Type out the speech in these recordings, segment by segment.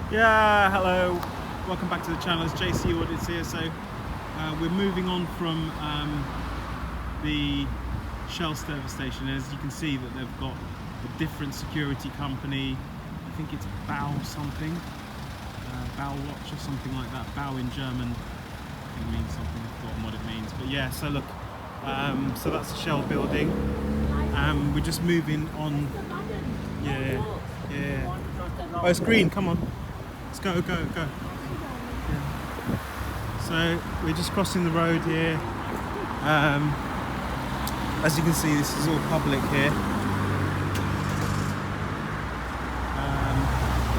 Yeah, hello, welcome back to the channel. It's JC Audits here. So we're moving on from the Shell service station. As you can see that they've got a different security company. I think it's Bow something, Bow Watch or something like that. Bow in German I think means something, I've forgotten what it means. But yeah, so look, so that's the Shell building. We're just moving on. Yeah. Oh, it's green, come on. Let's go. Yeah. So we're just crossing the road here. As you can see, this is all public here.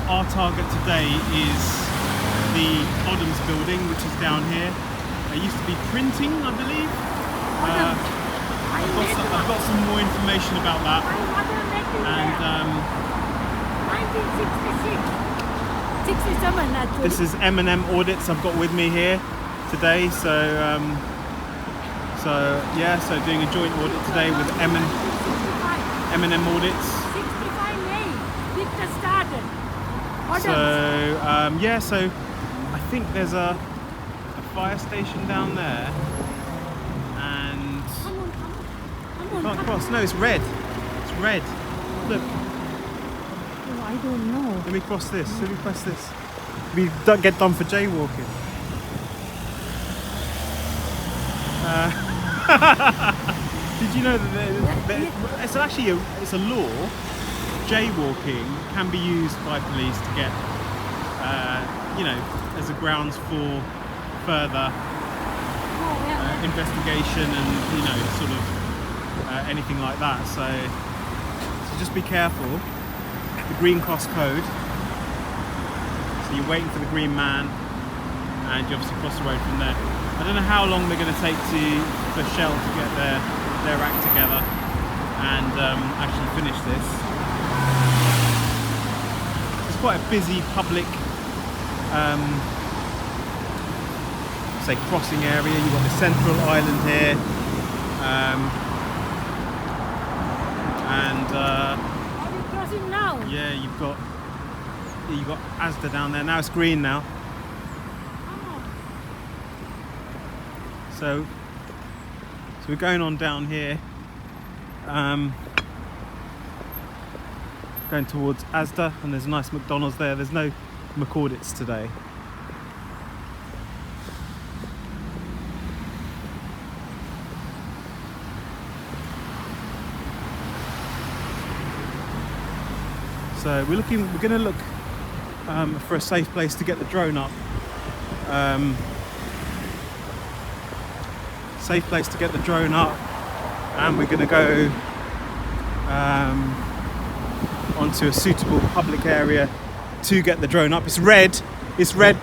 Our target today is the Odhams building, which is down here. It used to be printing, I believe. I've got some more information about that. And 1966. 67. This is M&M Audits I've got with me here today. So so doing a joint audit today with M&M Audits. 65 May. Victor started. So I think there's a fire station down there, and you can't cross. No, it's red. It's red. Look. I don't know. Let me cross this. Let me press this. We don't get done for jaywalking. Did you know that it's actually it's a law? Jaywalking can be used by police to get, as a grounds for further investigation and sort of anything like that. So just be careful. The green cross code. So you're waiting for the green man, and you obviously cross the road from there. I don't know how long they're going to take for Shell to get their act together and actually finish this. It's quite a busy public, say, crossing area. You've got the central island here, Are we crossing now? yeah, you've got Asda down there. Now it's green now. So we're going on down here, going towards Asda, and there's a nice McDonald's there. There's no Audits today. So we're going to look for a safe place to get the drone up. Safe place to get the drone up, and we're going to go onto a suitable public area to get the drone up. It's red,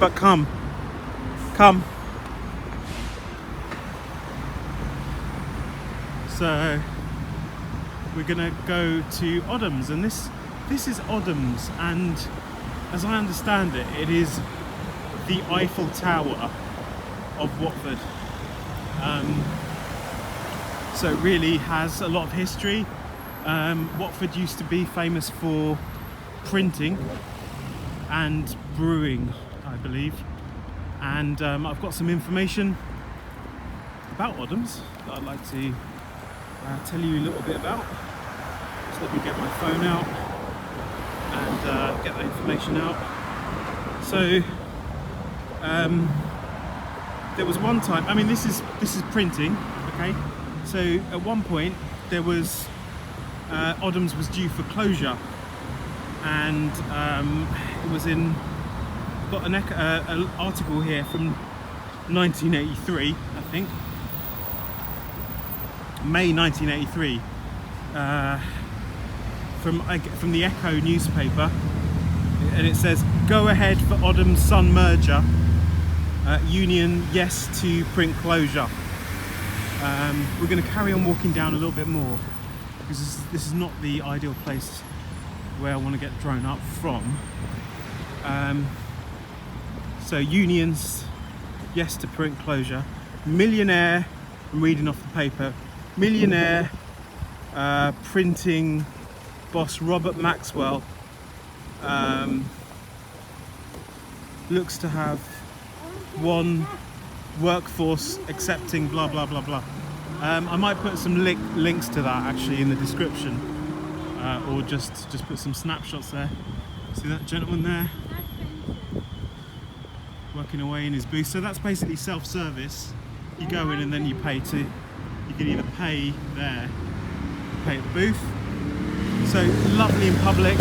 but come. So we're going to go to Odhams, and this is Odhams, and as I understand it, it is the Eiffel Tower of Watford. So it really has a lot of history. Watford used to be famous for printing and brewing, I believe. And I've got some information about Odhams that I'd like to tell you a little bit about. So let me get my phone out and get that information out. So there was one time, I mean, this is printing, okay? So at one point there was Odhams was due for closure, and it was in, I've got an article here from 1983, I think, May 1983, from the Echo newspaper, and it says, "Go ahead for Odhams Sun merger. Union yes to print closure." We're going to carry on walking down a little bit more, because this is not the ideal place where I want to get the drone up from. So unions yes to print closure. Millionaire, I'm reading off the paper, millionaire printing boss Robert Maxwell looks to have one workforce accepting blah blah blah blah. I might put some links to that actually in the description, or just put some snapshots there. See that gentleman there working away in his booth. So that's basically self-service. You go in and then you pay to. You can either pay there, pay at the booth. So lovely in public.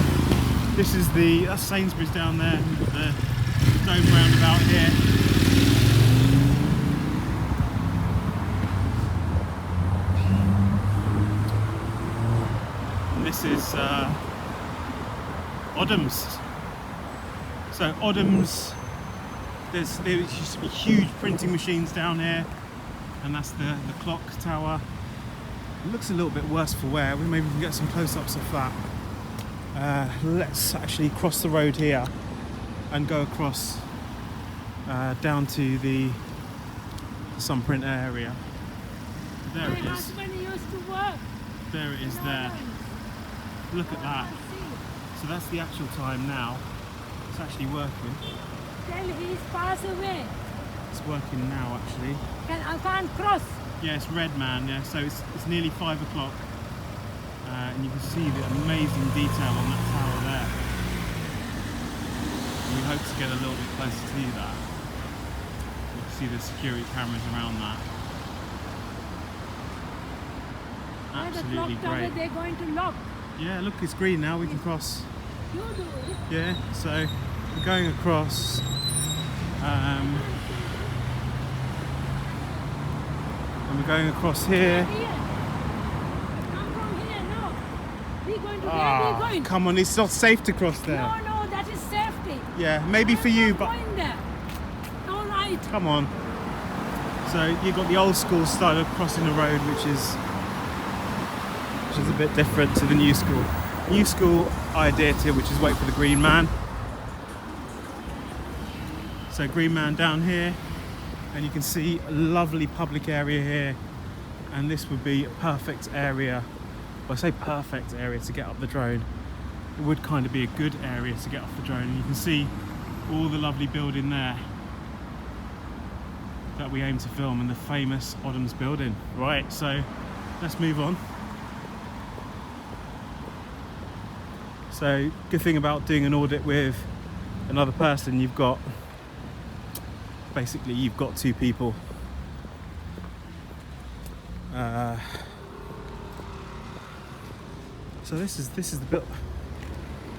This is that's Sainsbury's down there. The dome roundabout here. This is Odhams. So Odhams, there used to be huge printing machines down here, and that's the clock tower. It looks a little bit worse for wear. Maybe we can get some close-ups of that. Let's actually cross the road here and go across down to the sun print area. There My it is. husband used to work. There it is there. Look at that. So that's the actual time now. It's actually working. Till he's passed away. It's working now actually. I can't cross. Yeah, it's red, man. Yeah, so it's nearly 5 o'clock. And you can see the amazing detail on that tower there. And we hope to get a little bit closer to that. You can see the security cameras around that. Why the Absolutely clock tower great. they're going to lock? Yeah, look, it's green now. We can cross. You do it. Yeah, so we're going across. And we're going across here. Here. Come from here, no. We're going to where we going? Come on, it's not safe to cross there. No, that is safety. Yeah, maybe for you, but Going there. All right. come on. So you've got the old school style of crossing the road, which is a bit different to the new school. New school idea here, which is wait for the green man. So green man down here, and you can see a lovely public area here, and this would be a perfect area. Well, I say perfect area to get up the drone. It would kind of be a good area to get off the drone, and you can see all the lovely building there that we aim to film, and the famous Odhams building. Right, so let's move on. So good thing about doing an audit with another person, you've got two people. So this is the bit.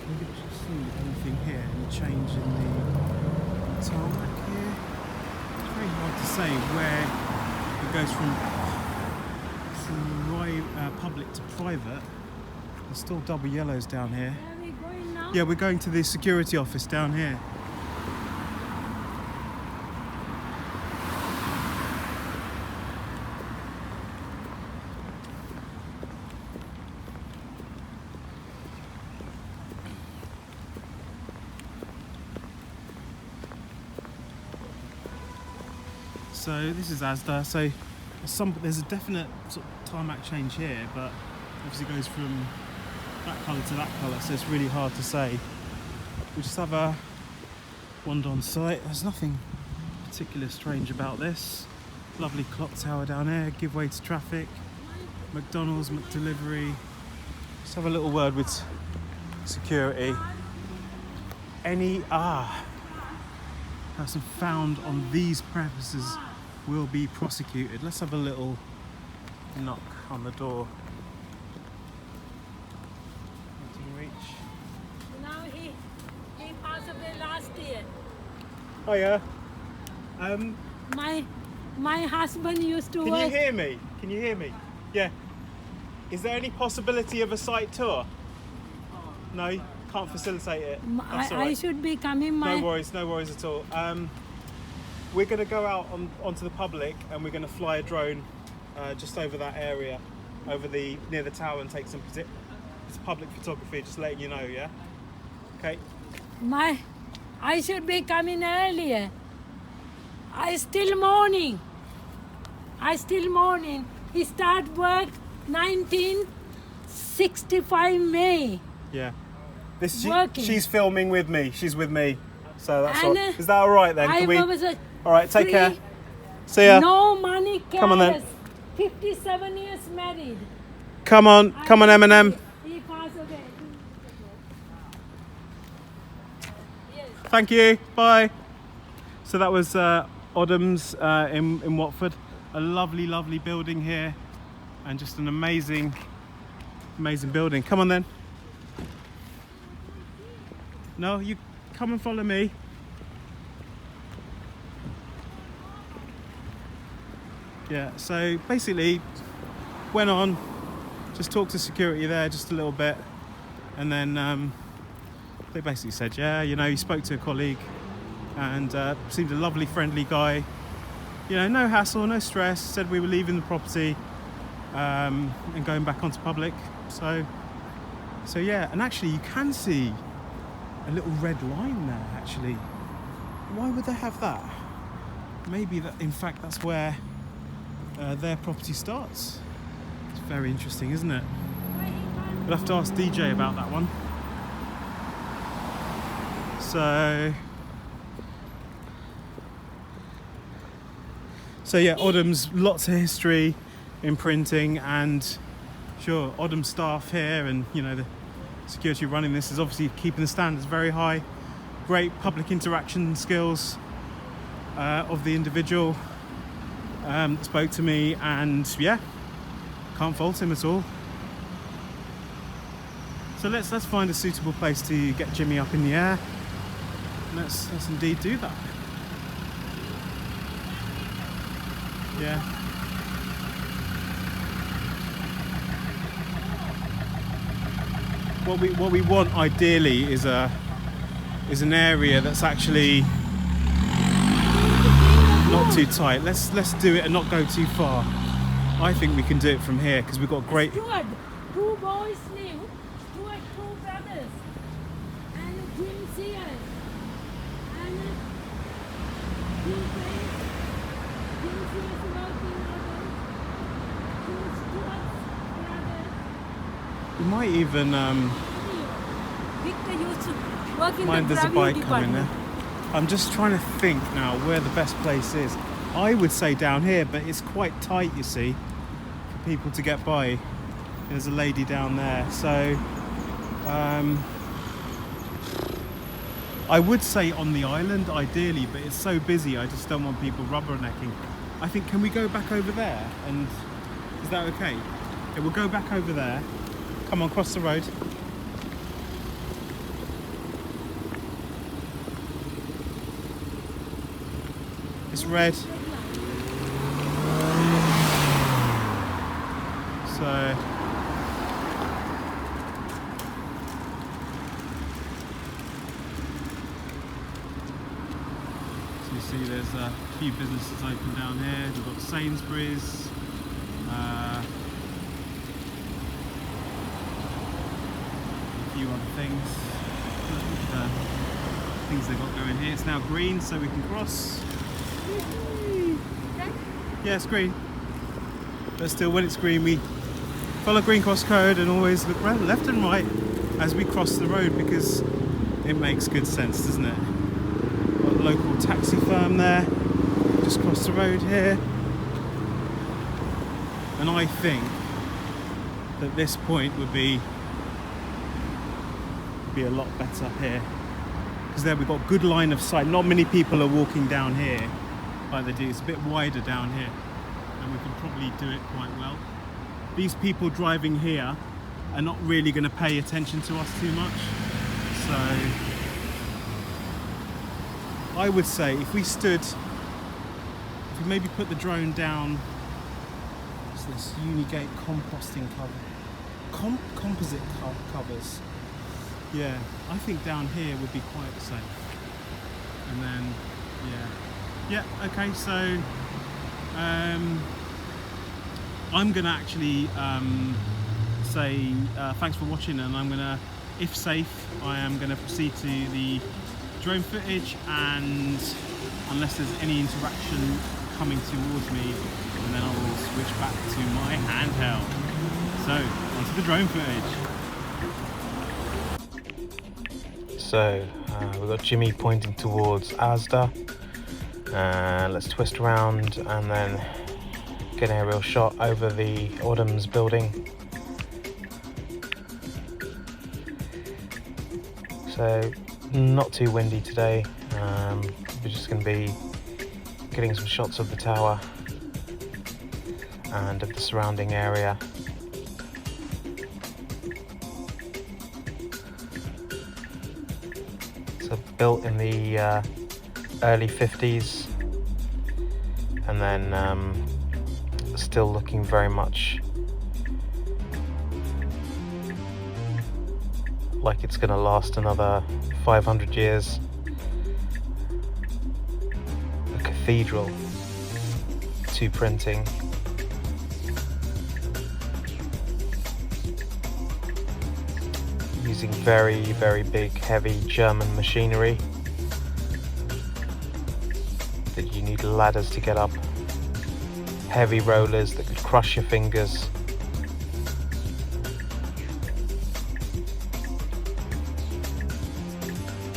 Can you see anything here? Any change in the tarmac here? It's very hard to say where it goes from public to private. There's still double yellows down here. Where are we going now? Yeah, we're going to the security office down here. So this is Asda. So there's a definite sort of tarmac change here, but obviously it goes from that colour to that colour, so it's really hard to say. We just have a wander on site. There's nothing particularly strange about this. Lovely clock tower down here, give way to traffic. McDonald's, McDelivery. Just have a little word with security. Any person found on these premises will be prosecuted. Let's have a little knock on the door. Reach. Now he passed away last year. Oh yeah. My husband used to Can work. you hear me? Can you hear me? Yeah. Is there any possibility of a site tour? No, can't facilitate it. That's all I right. should be coming. No worries at all. We're going to go out onto the public, and we're going to fly a drone just over that area, near the tower, and take some it's public photography. Just letting you know, yeah. Okay. I should be coming earlier. I still morning. He start work 1965 May. Yeah. Working. She's filming with me. She's with me. So that's And, all. Is that all right then? I Can we? was a All right, take free, care. See ya. No money cash. Come on then. 57 years married. Come on, Eminem. He passed away. Yes. Thank you. Bye. So that was Odhams in Watford. A lovely, lovely building here, and just an amazing building. Come on then. No, you come and follow me. Yeah, so basically went on, just talked to security there just a little bit, and then they basically said, yeah, you know, you spoke to a colleague and seemed a lovely, friendly guy. You know, no hassle, no stress. Said we were leaving the property and going back onto public. So yeah, and actually you can see a little red line there. Actually, why would they have that? Maybe that, in fact, that's where their property starts. It's very interesting, isn't it? We'll have to ask DJ about that one. So yeah, Odhams, lots of history in printing, and sure, Odhams staff here, and you know, the security running this is obviously keeping the standards very high. Great public interaction skills of the individual. Spoke to me, and yeah, can't fault him at all. So let's find a suitable place to get Jimmy up in the air. Let's indeed do that. Yeah. What we want ideally is an area that's actually not too tight. Let's do it and not go too far. I think we can do it from here because we've got great. Stuart, 2 boys live. Stuart, 2 brothers, and Jim here, and Jim is working on Stuart's brother. We might even Victor used to work in mind the there's a revenue bike coming there. I'm just trying to think now where the best place is. I would say down here, but it's quite tight, you see, for people to get by. There's a lady down there, so I would say on the island ideally, but it's so busy I just don't want people rubbernecking. I think, can we go back over there? And is that okay? Okay, we'll go back over there. Come on, cross the road. It's red. So you see there's a few businesses open down here. We've got Sainsbury's, a few other things. Things they've got going here. It's now green, so we can cross. Yeah, it's green. But still, when it's green, we follow green cross code and always look right, left and right as we cross the road, because it makes good sense, doesn't it? Got a local taxi firm there. Just cross the road here. And I think that this point would be a lot better here, because there we've got good line of sight. Not many people are walking down here like they do. It's a bit wider down here, and we can probably do it quite well. These people driving here are not really going to pay attention to us too much, so I would say if we maybe put the drone down. What's this? Unigate composting cover, composite covers. Yeah, I think down here would be quite safe. And then, yeah, okay. So I'm gonna actually say thanks for watching, and I'm gonna, if safe, I am gonna proceed to the drone footage, and unless there's any interaction coming towards me, and then I will switch back to my handheld. So onto the drone footage. So we've got Jimmy pointing towards Asda, and let's twist around and then get an aerial shot over the Odhams building. So not too windy today. We're just going to be getting some shots of the tower and of the surrounding area. So built in the early 50s, and then still looking very much like it's going to last another 500 years. A cathedral to printing. Using very, very big, heavy German machinery that you need ladders to get up. Heavy rollers that could crush your fingers.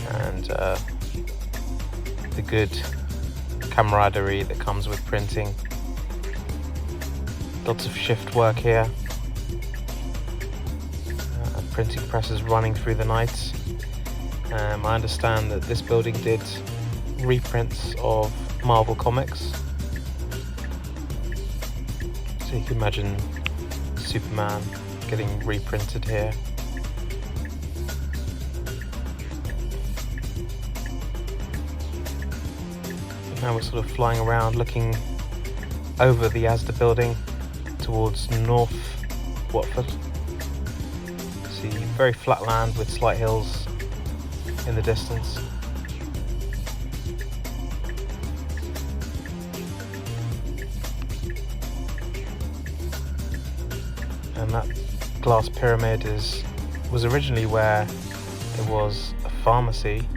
And the good camaraderie that comes with printing. Lots of shift work here. Printing presses running through the night. I understand that this building did reprints of Marvel comics. So you can imagine Superman getting reprinted here. Now we're sort of flying around looking over the Asda building towards North Watford. See very flat land with slight hills in the distance. And that glass pyramid was originally where there was a pharmacy,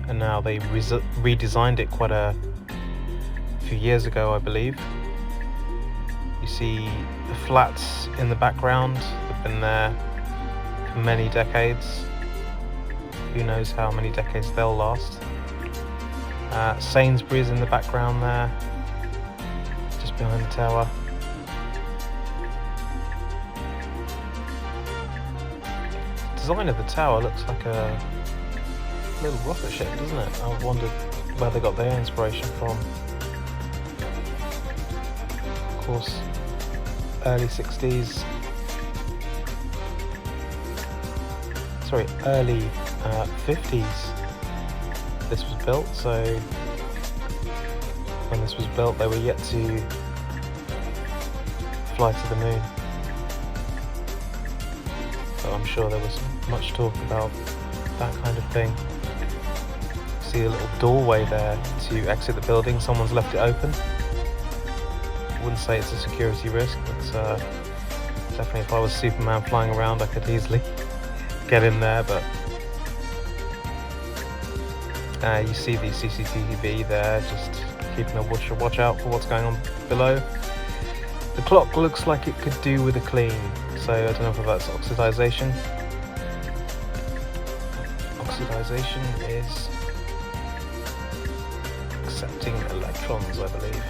and now they redesigned it quite a few years ago, I believe. You see the flats in the background have been there for many decades. Who knows how many decades they'll last. Sainsbury's in the background there, just behind the tower. The design of the tower looks like a little rocket ship, doesn't it? I wondered where they got their inspiration from. Of course, early 60s, sorry, early 50s this was built, so when this was built they were yet to fly to the moon. So I'm sure there was much talk about that kind of thing. See a little doorway there to exit the building, someone's left it open. Wouldn't say it's a security risk, but definitely if I was Superman flying around I could easily get in there. But you see the CCTV there, just keeping a watch out for what's going on below. The clock looks like it could do with a clean, so I don't know if that's oxidization. Oxidization is accepting electrons, I believe.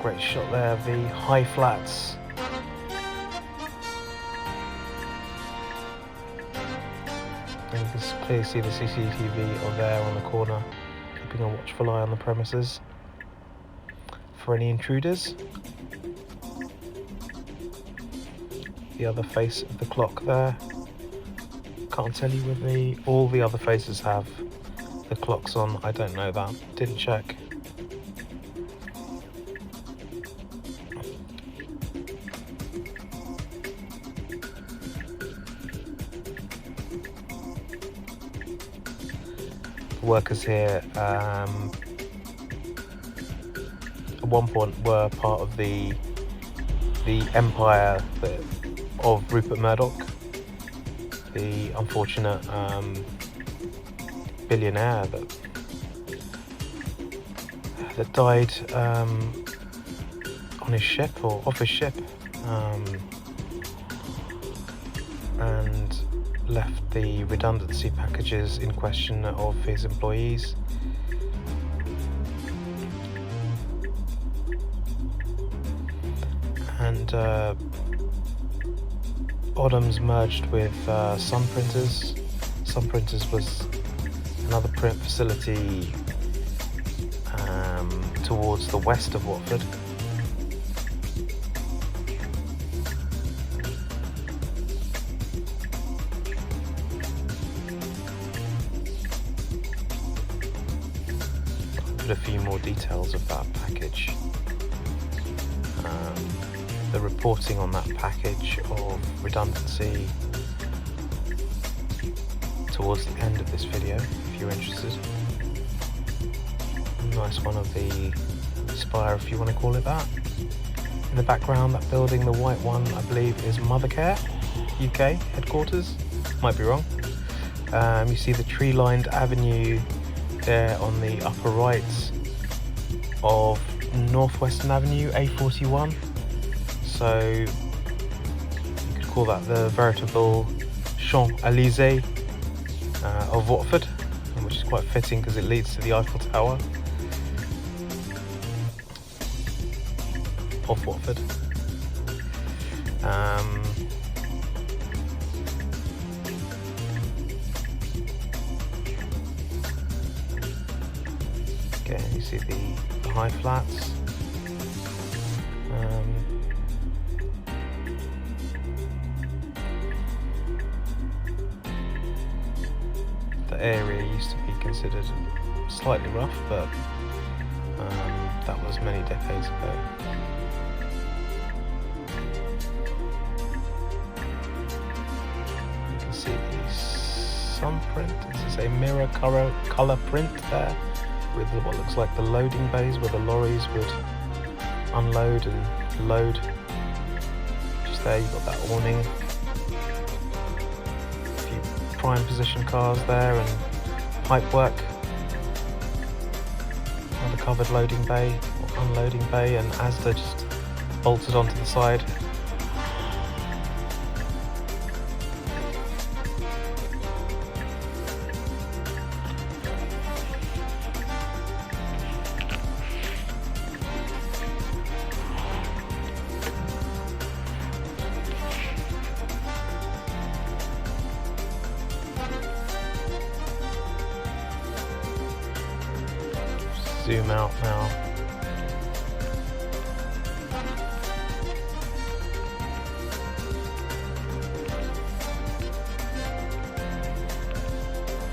Great shot there of the high flats. And you can clearly see the CCTV on there on the corner, keeping a watchful eye on the premises for any intruders. The other face of the clock there. Can't tell you whether all the other faces have the clocks on. I don't know that. Didn't check. Workers here at one point were part of the empire of Rupert Murdoch, the unfortunate billionaire that died on his ship, or off his ship, and left the redundancy packages in question of his employees. And Odhams merged with Sun Printers. Sun Printers was another print facility towards the west of Watford. I'll put a few more details of that package. The reporting on that package of redundancy towards the end of this video, if you're interested. Nice one of the spire, if you want to call it that. In the background, that building, the white one, I believe is Mothercare UK headquarters. Might be wrong. You see the tree-lined avenue there on the upper right of Northwestern Avenue, A41. So you could call that the veritable Champs-Élysées of Watford, which is quite fitting because it leads to the Eiffel Tower of Watford. Again, you see the high flats. The area used to be considered slightly rough, but that was many decades ago. You can see the sun print. This is a mirror colour print there, with what looks like the loading bays where the lorries would unload and load. Just there, you've got that awning. Prime position cars there and pipe work. Another covered loading bay or unloading bay, and Asda just bolted onto the side. Zoom out now.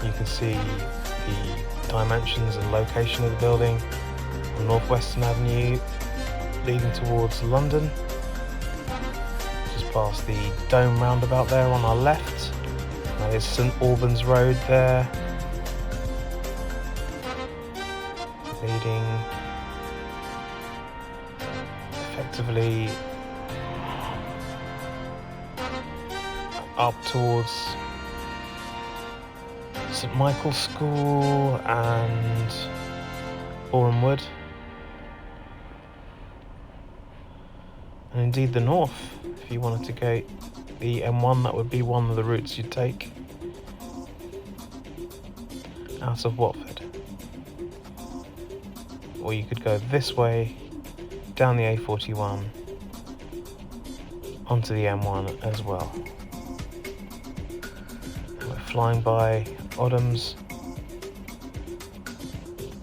You can see the dimensions and location of the building on Northwestern Avenue leading towards London. Just past the Dome roundabout there on our left. There's St Albans Road there. Leading effectively up towards St Michael's School and Boreham Wood, and indeed the north. If you wanted to go the M1, that would be one of the routes you'd take out of Watford. Or you could go this way, down the A41, onto the M1 as well. And we're flying by Odhams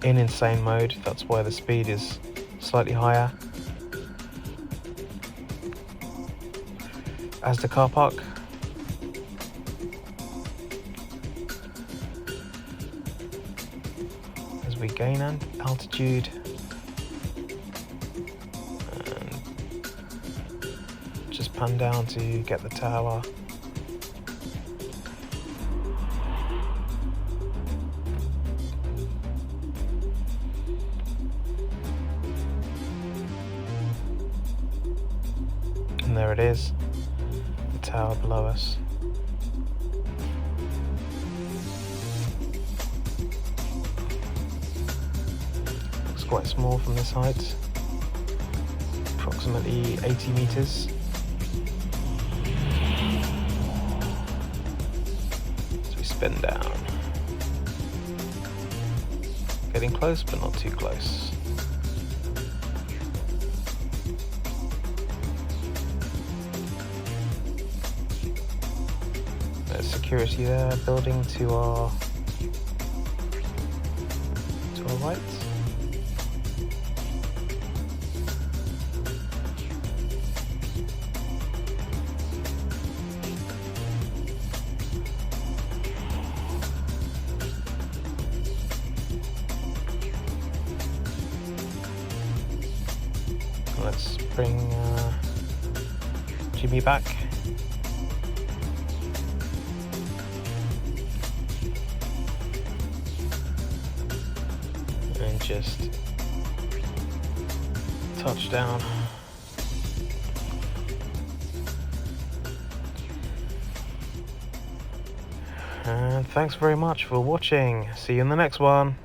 in insane mode, that's why the speed is slightly higher. Asda car park. We gain altitude and just pan down to get the tower. And there it is, the tower below us. Quite small from this height. approximately 80 meters. So we spin down. Getting close, but not too close. There's security there, building to our right. Let's bring Jimmy back. And just touch down. And thanks very much for watching. See you in the next one.